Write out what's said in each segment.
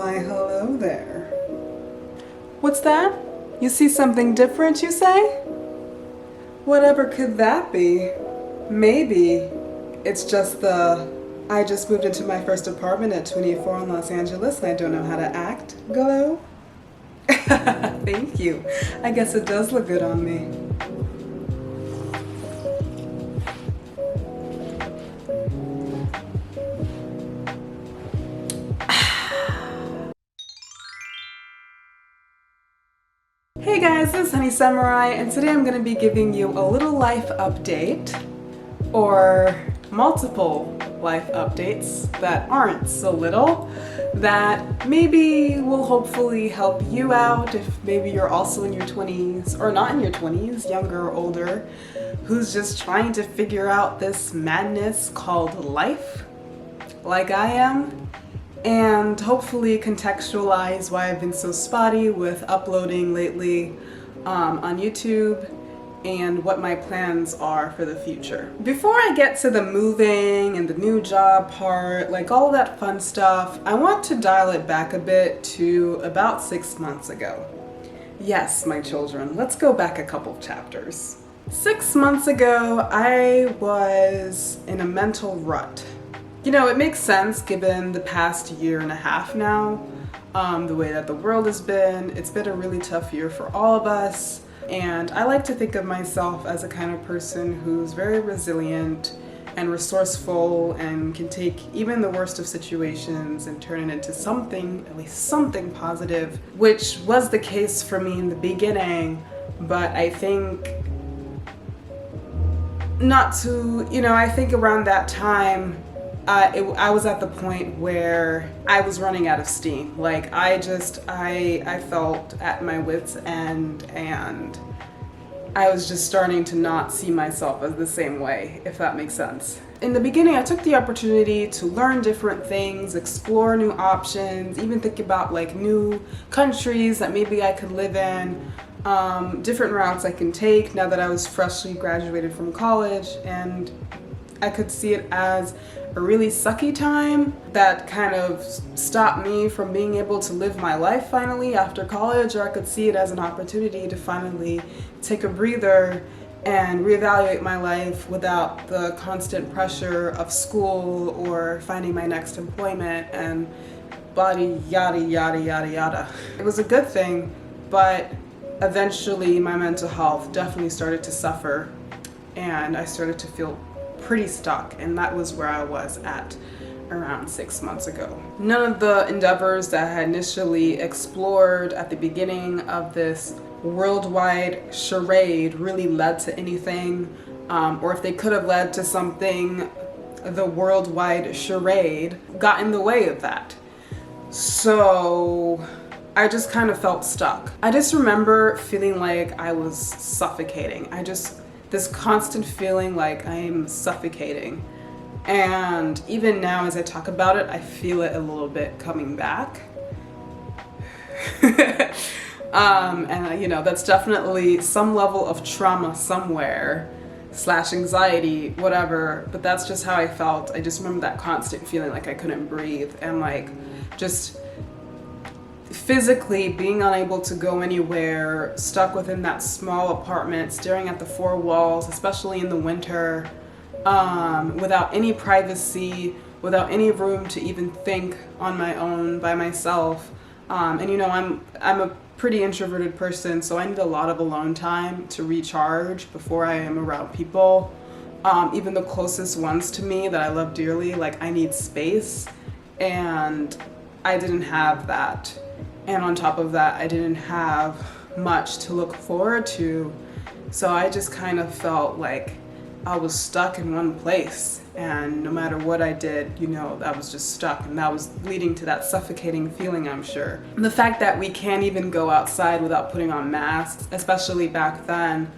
Why, hello there. What's that? You see something different, you say? Whatever could that be? Maybe it's just I just moved into my first apartment at 24 in Los Angeles and I don't know how to act. Glow? Thank you. I guess it does look good on me. Hey guys, this is Honey Samurai, and today I'm going to be giving you a little life update, or multiple life updates that aren't so little, that maybe will hopefully help you out if maybe you're also in your 20s, or not in your 20s, younger or older, who's just trying to figure out this madness called life, like I am. And hopefully contextualize why I've been so spotty with uploading lately on YouTube and what my plans are for the future. Before I get to the moving and the new job part, like all that fun stuff, I want to dial it back a bit to about 6 months ago. Yes, my children, let's go back a couple chapters. 6 months ago, I was in a mental rut. You know, it makes sense given the past year and a half now, the way that the world has been. It's been a really tough year for all of us, and I like to think of myself as a kind of person who's very resilient and resourceful and can take even the worst of situations and turn it into something, at least something positive, which was the case for me in the beginning, but I think I think around that time, I was at the point where I was running out of steam. Like I felt at my wit's end, and I was just starting to not see myself as the same way, if that makes sense. In the beginning, I took the opportunity to learn different things, explore new options, even think about like new countries that maybe I could live in, different routes I can take now that I was freshly graduated from college, and I could see it as a really sucky time that kind of stopped me from being able to live my life finally after college, or I could see it as an opportunity to finally take a breather and reevaluate my life without the constant pressure of school or finding my next employment and body yada yada yada yada. It was a good thing, but eventually my mental health definitely started to suffer and I started to feel pretty stuck, and that was where I was at around 6 months ago. None of the endeavors that I had initially explored at the beginning of this worldwide charade really led to anything, or if they could have led to something, the worldwide charade got in the way of that. So I just kind of felt stuck. I just remember feeling like I was suffocating. This constant feeling like I'm suffocating. And even now as I talk about it, I feel it a little bit coming back. And that's definitely some level of trauma somewhere, / anxiety, whatever, but that's just how I felt. I just remember that constant feeling like I couldn't breathe and like just physically being unable to go anywhere, stuck within that small apartment, staring at the four walls, especially in the winter, without any privacy, without any room to even think on my own by myself. I'm a pretty introverted person, so I need a lot of alone time to recharge before I am around people. Even the closest ones to me that I love dearly, like I need space, and I didn't have that. And on top of that, I didn't have much to look forward to. So I just kind of felt like I was stuck in one place. And no matter what I did, I was just stuck. And that was leading to that suffocating feeling, I'm sure. The fact that we can't even go outside without putting on masks, especially back then,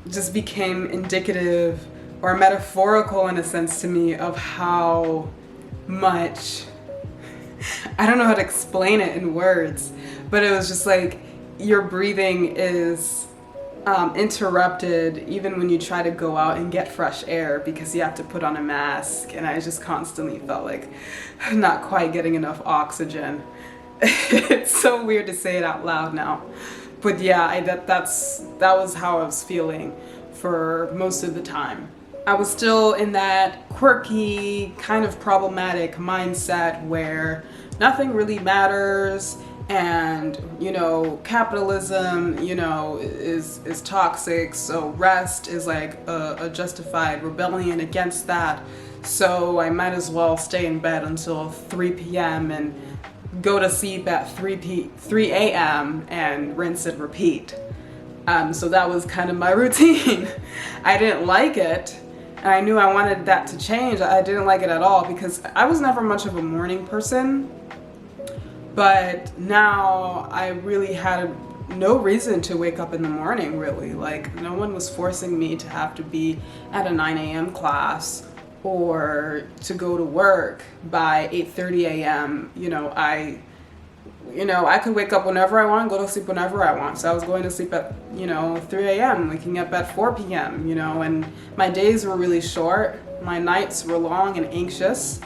just became indicative or metaphorical in a sense to me of how much, I don't know how to explain it in words, but it was just like your breathing is interrupted even when you try to go out and get fresh air because you have to put on a mask, and I just constantly felt like not quite getting enough oxygen. It's so weird to say it out loud now, but yeah, that was how I was feeling for most of the time. I was still in that quirky, kind of problematic mindset where nothing really matters, and capitalism is toxic, so rest is like a justified rebellion against that, so I might as well stay in bed until 3 p.m. and go to sleep at 3 a.m. and rinse and repeat. So that was kind of my routine. I didn't like it, and I knew I wanted that to change. I didn't like it at all because I was never much of a morning person. But now I really had no reason to wake up in the morning, really. Like, no one was forcing me to have to be at a 9 a.m. class or to go to work by 8:30 a.m. I could wake up whenever I want, go to sleep whenever I want. So I was going to sleep at 3 a.m., waking up at 4 p.m. And my days were really short. My nights were long and anxious,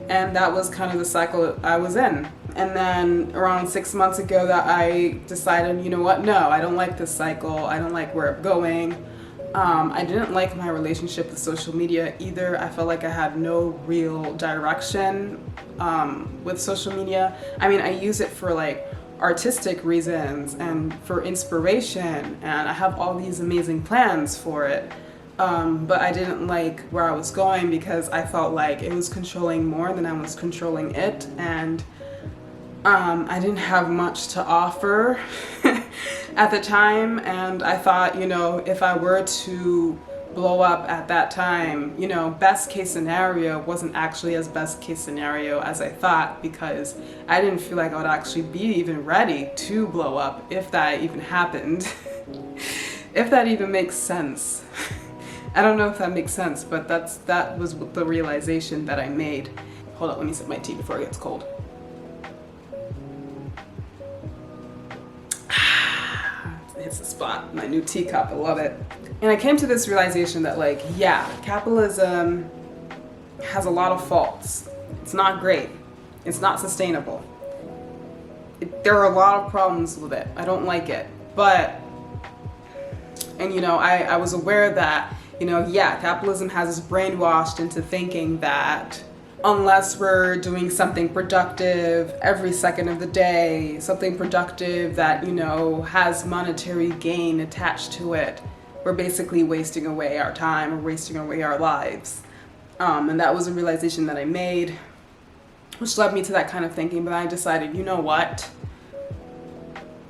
and that was kind of the cycle I was in. And then around 6 months ago that I decided, you know what, no, I don't like this cycle. I don't like where I'm going. I didn't like my relationship with social media either. I felt like I had no real direction with social media. I mean, I use it for like artistic reasons and for inspiration, and I have all these amazing plans for it. But I didn't like where I was going because I felt like it was controlling more than I was controlling it, and I didn't have much to offer at the time, and I thought, if I were to blow up at that time, best case scenario wasn't actually as best case scenario as I thought, because I didn't feel like I would actually be even ready to blow up if that even happened. If that even makes sense. I don't know if that makes sense, but that was the realization that I made. Hold on, let me sip my tea before it gets cold. Hits the spot. My new teacup, I love it. And I came to this realization that capitalism has a lot of faults. It's not great. It's not sustainable. There are a lot of problems with it. I don't like it. I was aware that, capitalism has us brainwashed into thinking that unless we're doing something productive every second of the day, something productive that, has monetary gain attached to it, we're basically wasting away our time or wasting away our lives. And that was a realization that I made, which led me to that kind of thinking. But I decided, you know what?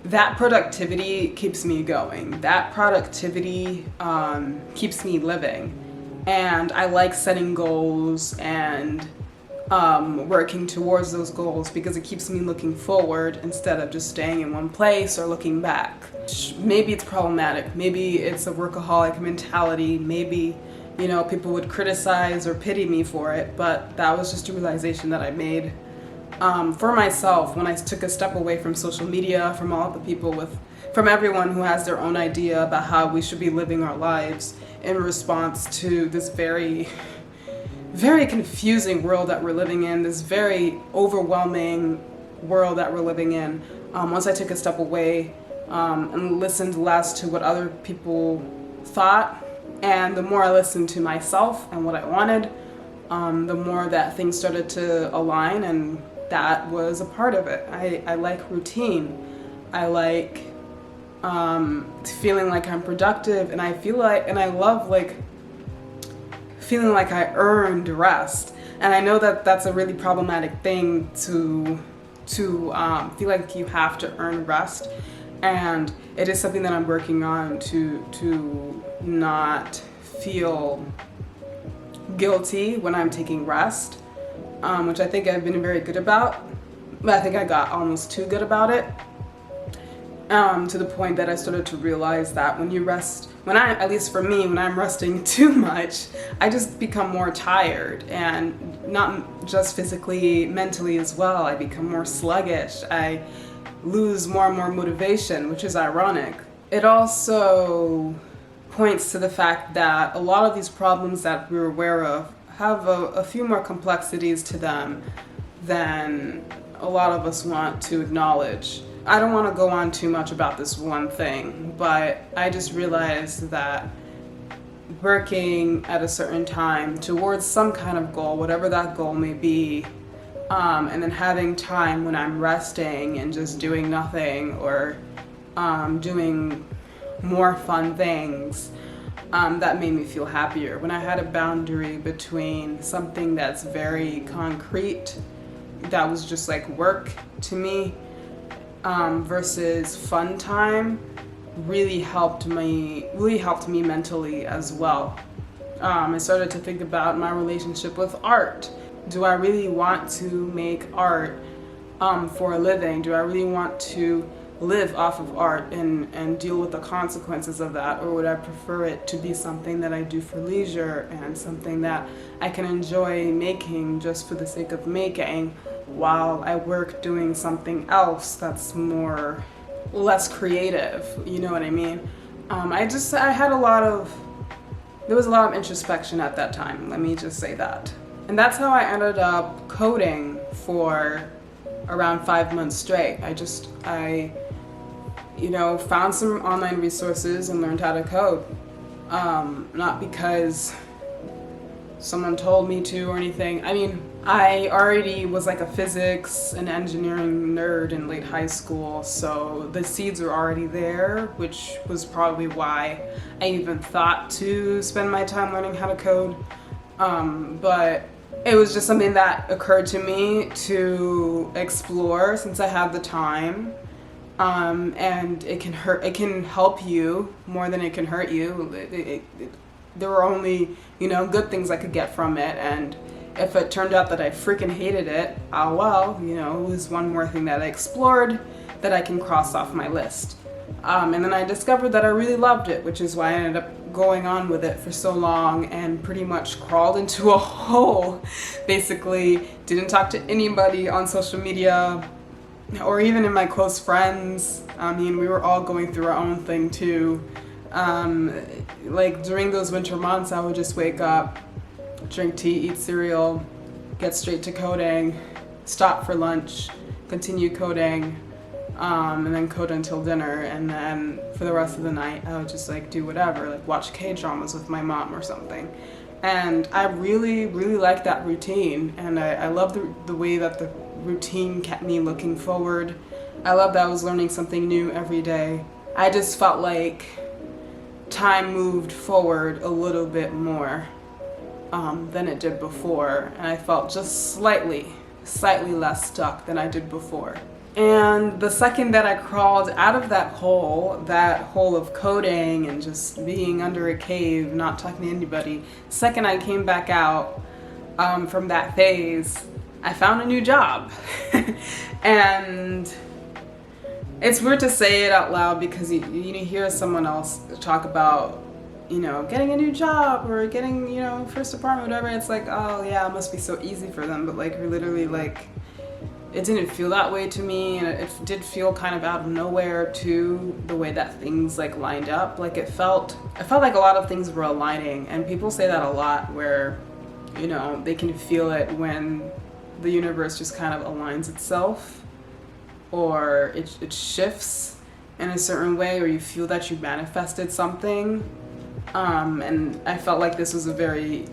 That productivity keeps me going. That productivity keeps me living. And I like setting goals and working towards those goals because it keeps me looking forward instead of just staying in one place or looking back. Maybe it's problematic. Maybe it's a workaholic mentality. Maybe, people would criticize or pity me for it, but that was just a realization that I made for myself when I took a step away from social media, from all the people from everyone who has their own idea about how we should be living our lives in response to this very, very confusing world that we're living in, this very overwhelming world that we're living in. Once I took a step away and listened less to what other people thought, and the more I listened to myself and what I wanted, the more that things started to align, and that was a part of it. I like routine. I like feeling like I'm productive, and I love feeling like I earned rest. And I know that that's a really problematic thing to feel like you have to earn rest, and it is something that I'm working on to not feel guilty when I'm taking rest, which I think I've been very good about, but I think I got almost too good about it, to the point that I started to realize that when you rest, at least for me, when I'm resting too much, I just become more tired, and not just physically, mentally as well. I become more sluggish. I lose more and more motivation, which is ironic it also points to the fact that a lot of these problems that we're aware of have a few more complexities to them than a lot of us want to acknowledge. I don't want to go on too much about this one thing, but I just realized that working at a certain time towards some kind of goal, whatever that goal may be, and then having time when I'm resting and just doing nothing, or doing more fun things, that made me feel happier. When I had a boundary between something that's very concrete, that was just like work to me, versus fun time, really helped me mentally as well. I started to think about my relationship with art. Do I really want to make art for a living? Do I really want to live off of art and deal with the consequences of that? Or would I prefer it to be something that I do for leisure and something that I can enjoy making just for the sake of making, while I work doing something else that's less creative, you know what I mean? There was a lot of introspection at that time, let me just say that. And that's how I ended up coding for around 5 months straight. I found some online resources and learned how to code. Not because someone told me to or anything. I mean, I already was like a physics and engineering nerd in late high school, so the seeds were already there, which was probably why I even thought to spend my time learning how to code. But it was just something that occurred to me to explore since I had the time. And it can help you more than it can hurt you. There were only, good things I could get from it, and if it turned out that I freaking hated it, it was one more thing that I explored that I can cross off my list. And then I discovered that I really loved it, which is why I ended up going on with it for so long and pretty much crawled into a hole. Basically, didn't talk to anybody on social media or even in my close friends. I mean, we were all going through our own thing too. Like during those winter months, I would just wake up, drink tea, eat cereal, get straight to coding, stop for lunch, continue coding, and then code until dinner. And then for the rest of the night, I would just do whatever, watch K-dramas with my mom or something. And I really, really liked that routine. And I love the way that the routine kept me looking forward. I love that I was learning something new every day. I just felt like time moved forward a little bit more than it did before, and I felt just slightly less stuck than I did before. And the second that I crawled out of that hole of coding and just being under a cave, not talking to anybody, second I came back out from that phase, I found a new job. And it's weird to say it out loud because you hear someone else talk about, getting a new job or getting, first apartment, whatever. It's like, oh yeah, it must be so easy for them. But literally, it didn't feel that way to me. And it did feel kind of out of nowhere too, the way that things lined up. It felt like a lot of things were aligning. And people say that a lot where, they can feel it when the universe just kind of aligns itself, or it shifts in a certain way, or you feel that you manifested something. And I felt like this was a very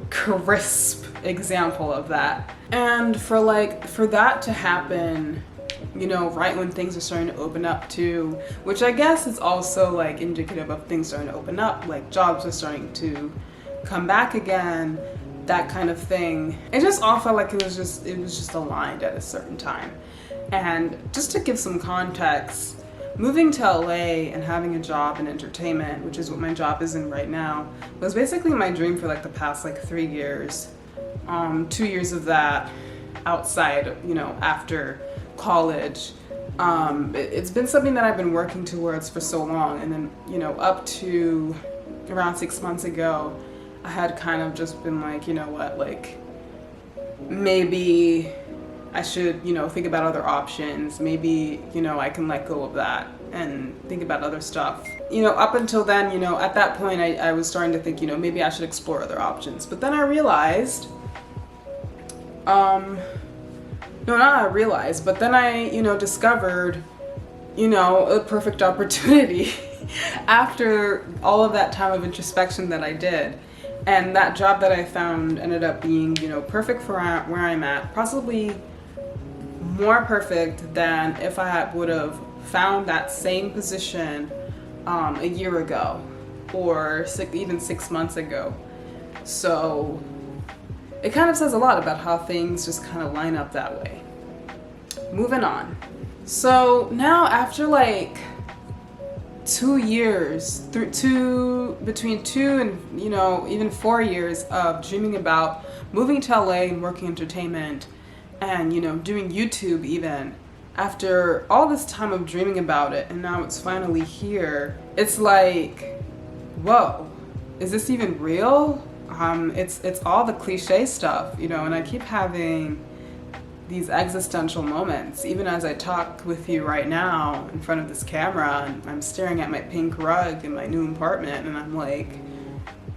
crisp example of that. And for that to happen, right when things are starting to open up too, which I guess is also indicative of things starting to open up, jobs are starting to come back again, that kind of thing. It just all felt like it was just aligned at a certain time. And just to give some context, moving to LA and having a job in entertainment, which is what my job is in right now, was basically my dream for the past 3 years. 2 years of that outside, after college. It's been something that I've been working towards for so long. And then, up to around 6 months ago, I had kind of just been maybe I should, think about other options. Maybe, I can let go of that and think about other stuff. You know, up until then, you know, at that point I was starting to think, you know, maybe I should explore other options. But then I realized, but then I, you know, discovered, you know, a perfect opportunity after all of that time of introspection that I did. And that job that I found ended up being, you know, perfect for where I'm at, possibly more perfect than if I would have found that same position a year ago or even 6 months ago. So it kind of says a lot about how things just kind of line up that way. Moving on. So now after like 2 years, between 2 and, you know, even 4 years of dreaming about moving to LA and working entertainment and, you know, doing YouTube even, after all this time of dreaming about it and now it's finally here, it's like, whoa, is this even real? It's all the cliche stuff, you know, and I keep having these existential moments, even as I talk with you right now in front of this camera, and I'm staring at my pink rug in my new apartment, and I'm like,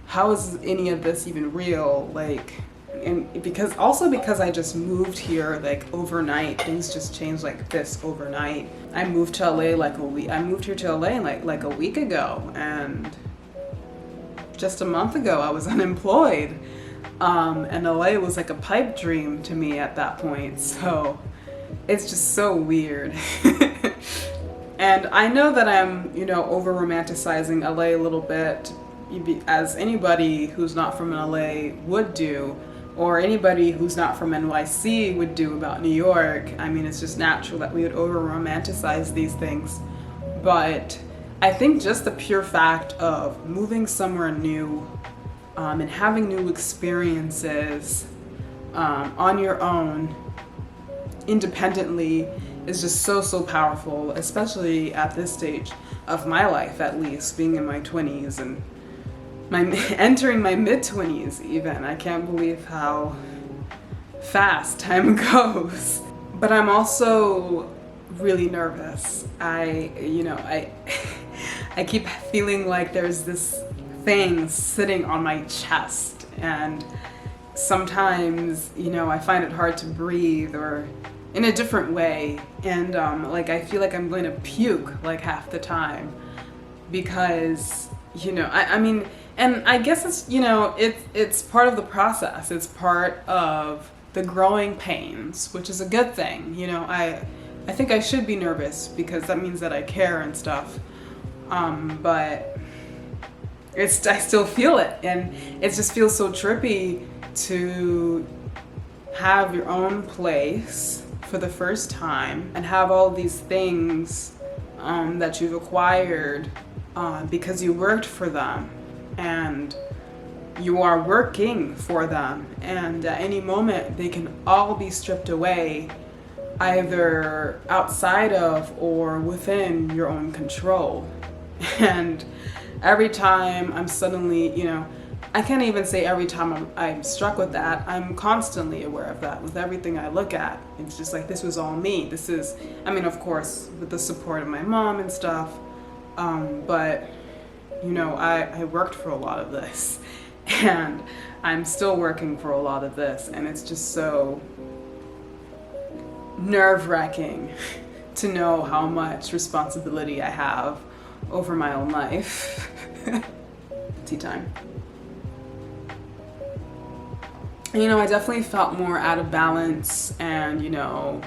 how is any of this even real? Like, and because I just moved here like overnight, things just changed like this overnight. I moved to LA I moved here to LA like a week ago, and just a month ago I was unemployed. And LA was like a pipe dream to me at that point. So it's just so weird. And I know that I'm, you know, over romanticizing LA a little bit, as anybody who's not from LA would do, or anybody who's not from NYC would do about New York. I mean, it's just natural that we would over romanticize these things. But I think just the pure fact of moving somewhere new, and having new experiences on your own, independently, is just so powerful, especially at this stage of my life, at least, being in my 20s and entering my mid-20s even. I can't believe how fast time goes. But I'm also really nervous. I keep feeling like there's this thing sitting on my chest, and sometimes, you know, I find it hard to breathe or in a different way, and like I feel like I'm going to puke like half the time because, you know, I mean, and I guess it's, you know, it's part of the process. It's part of the growing pains, which is a good thing. You know, I think I should be nervous because that means that I care and stuff, but I still feel it, and it just feels so trippy to have your own place for the first time and have all these things that you've acquired because you worked for them and you are working for them, and at any moment they can all be stripped away, either outside of or within your own control. And every time I'm suddenly, you know, I can't even say every time I'm struck with that, I'm constantly aware of that with everything I look at. It's just like, this was all me. This is, I mean, of course, with the support of my mom and stuff, but, you know, I worked for a lot of this, and I'm still working for a lot of this, and it's just so nerve-wracking to know how much responsibility I have over my own life. Tea time. You know, I definitely felt more out of balance and, you know,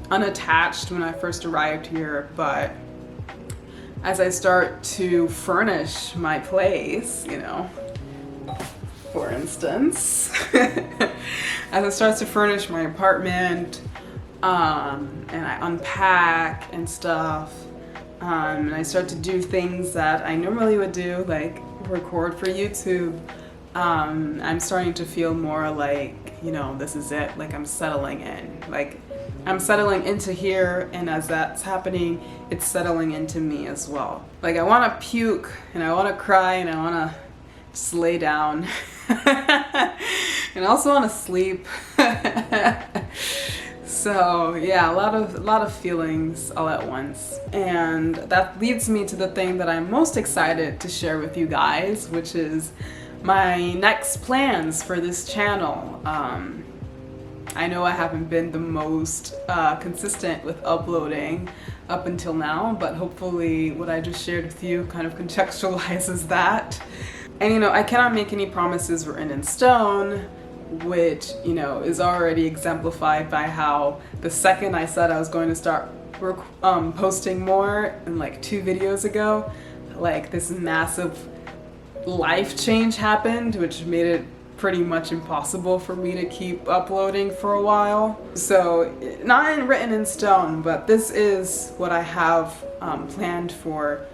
unattached when I first arrived here, but as I start to furnish my place, you know, for instance, as I start to furnish my apartment, and I unpack and stuff, and I start to do things that I normally would do, like record for YouTube, I'm starting to feel more like, you know, this is it. Like, I'm settling in. Like, I'm settling into here, and as that's happening, it's settling into me as well. Like, I want to puke, and I want to cry, and I want to just lay down. And I also want to sleep. So yeah, a lot of feelings all at once. And that leads me to the thing that I'm most excited to share with you guys, which is my next plans for this channel. I know I haven't been the most consistent with uploading up until now, but hopefully what I just shared with you kind of contextualizes that. And you know, I cannot make any promises written in stone, which, you know, is already exemplified by how the second I said I was going to start posting more, and like 2 videos ago, like this massive life change happened, which made it pretty much impossible for me to keep uploading for a while. So not written in stone, but this is what I have planned for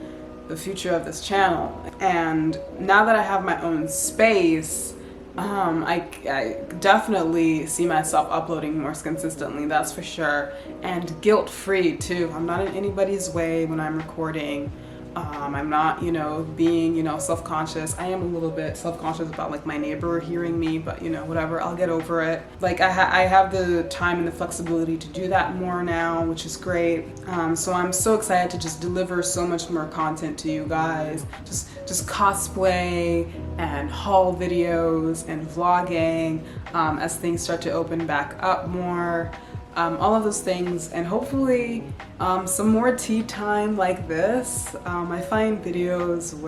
the future of this channel. And now that I have my own space, I definitely see myself uploading more consistently, that's for sure, and guilt-free too. I'm not in anybody's way when I'm recording. I'm not, you know, being, you know, self-conscious. I am a little bit self-conscious about like my neighbor hearing me, but you know, whatever, I'll get over it. Like I have the time and the flexibility to do that more now, which is great. So I'm so excited to just deliver so much more content to you guys. Just cosplay and haul videos and vlogging as things start to open back up more. All of those things, and hopefully some more tea time like this. I find videos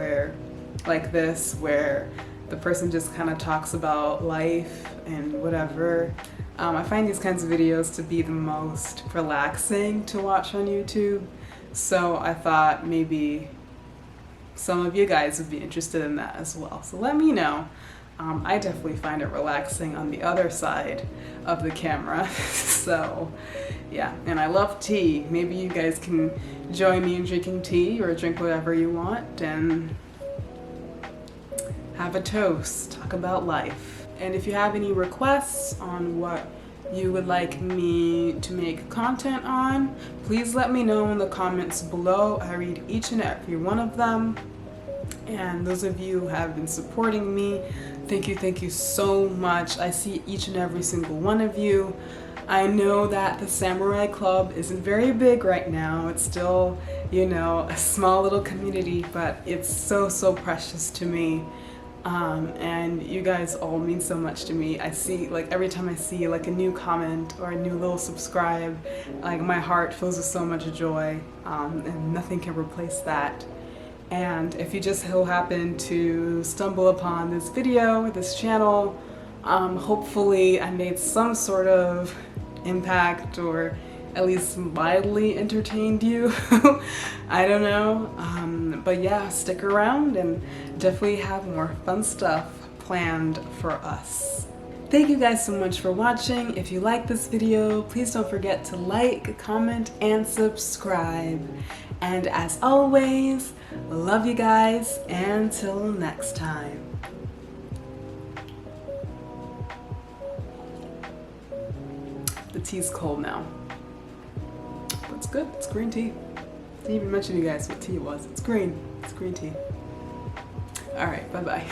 like this where the person just kind of talks about life and whatever. I find these kinds of videos to be the most relaxing to watch on YouTube. So I thought maybe some of you guys would be interested in that as well. So let me know. I definitely find it relaxing on the other side of the camera. So yeah, and I love tea. Maybe you guys can join me in drinking tea or drink whatever you want and have a toast, talk about life. And if you have any requests on what you would like me to make content on, please let me know in the comments below. I read each and every one of them. And those of you who have been supporting me, thank you so much. I see each and every single one of you. I know that the Samurai Club isn't very big right now. It's still, you know, a small little community, but it's so precious to me. And you guys all mean so much to me. I see, like, every time I see like a new comment or a new little subscribe, like my heart fills with so much joy, and nothing can replace that. And if you just so happen to stumble upon this video, this channel, hopefully I made some sort of impact or at least mildly entertained you. I don't know. But yeah, stick around and definitely have more fun stuff planned for us. Thank you guys so much for watching. If you like this video, please don't forget to like, comment, and subscribe. And as always, love you guys, until next time. The tea's cold now. But it's good, it's green tea. Didn't even mention to you guys what tea it was. It's green tea. Alright, bye-bye.